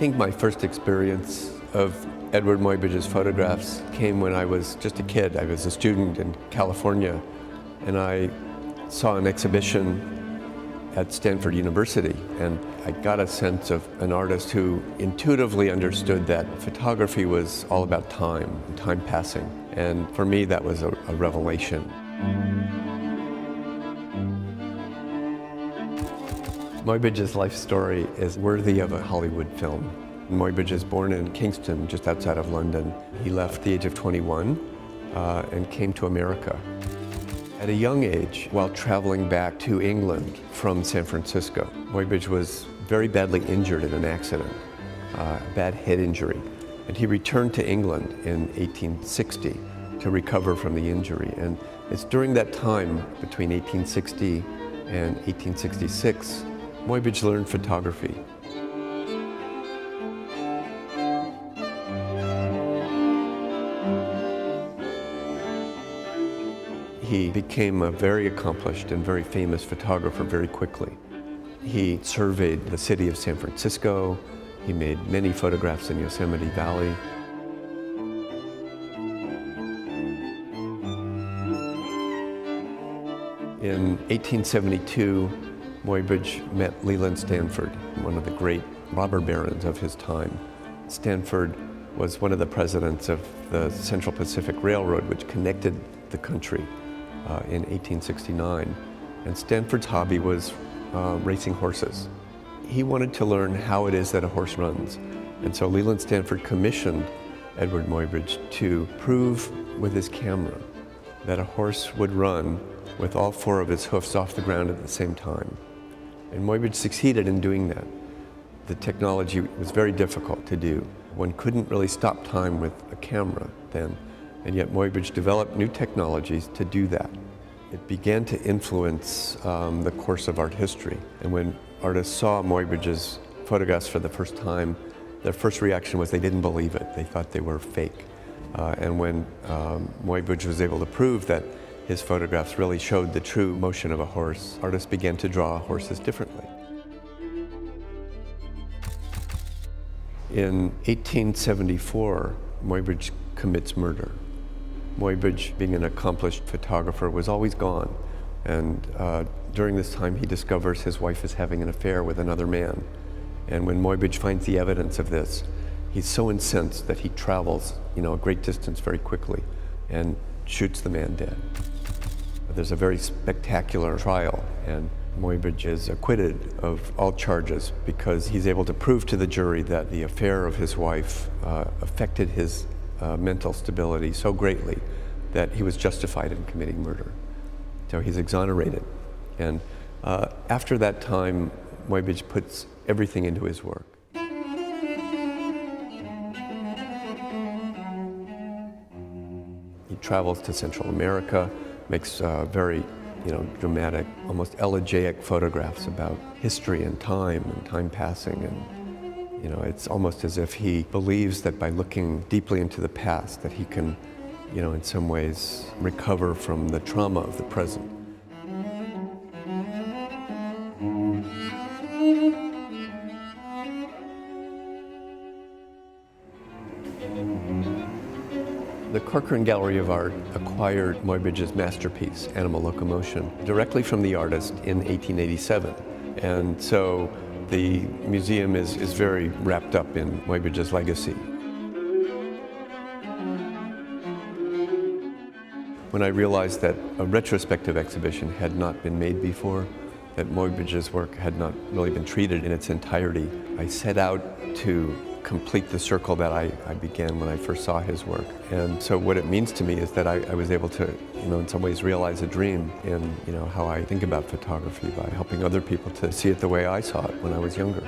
think my first experience of Edward Muybridge's photographs came when I was just a kid. I was a student in California, and I saw an exhibition at Stanford University, and I got a sense of an artist who intuitively understood that photography was all about time and time passing. And for me, that was a revelation. Muybridge's life story is worthy of a Hollywood film. Muybridge is born in Kingston, just outside of London. He left at the age of 21 and came to America. At a young age, while traveling back to England from San Francisco, Muybridge was very badly injured in an accident, a bad head injury. And he returned to England in 1860 to recover from the injury. And it's during that time, between 1860 and 1866, Muybridge learned photography. He became a very accomplished and very famous photographer very quickly. He surveyed the city of San Francisco. He made many photographs in Yosemite Valley. In 1872, Muybridge met Leland Stanford, one of the great robber barons of his time. Stanford was one of the presidents of the Central Pacific Railroad, which connected the country in 1869. And Stanford's hobby was racing horses. He wanted to learn how it is that a horse runs. And so Leland Stanford commissioned Edward Muybridge to prove with his camera that a horse would run with all four of his hoofs off the ground at the same time. And Muybridge succeeded in doing that. The technology was very difficult to do. One couldn't really stop time with a camera then, and yet Muybridge developed new technologies to do that. It began to influence the course of art history. And when artists saw Muybridge's photographs for the first time, their first reaction was they didn't believe it. They thought they were fake. And when Muybridge was able to prove that his photographs really showed the true motion of a horse, artists began to draw horses differently. In 1874, Muybridge commits murder. Muybridge, being an accomplished photographer, was always gone. And during this time, he discovers his wife is having an affair with another man. And when Muybridge finds the evidence of this, he's so incensed that he travels, a great distance very quickly and shoots the man dead. There's a very spectacular trial, and Muybridge is acquitted of all charges because he's able to prove to the jury that the affair of his wife affected his mental stability so greatly that he was justified in committing murder. So he's exonerated. And after that time, Muybridge puts everything into his work. He travels to Central America, makes very dramatic, almost elegiac photographs about history and time passing. And it's almost as if he believes that by looking deeply into the past that he can, in some ways recover from the trauma of the present. The Corcoran Gallery of Art acquired Muybridge's masterpiece, Animal Locomotion, directly from the artist in 1887. And so the museum is very wrapped up in Muybridge's legacy. When I realized that a retrospective exhibition had not been made before, that Muybridge's work had not really been treated in its entirety, I set out to complete the circle that I began when I first saw his work. And so what it means to me is that I was able to, in some ways realize a dream in, how I think about photography by helping other people to see it the way I saw it when I was younger.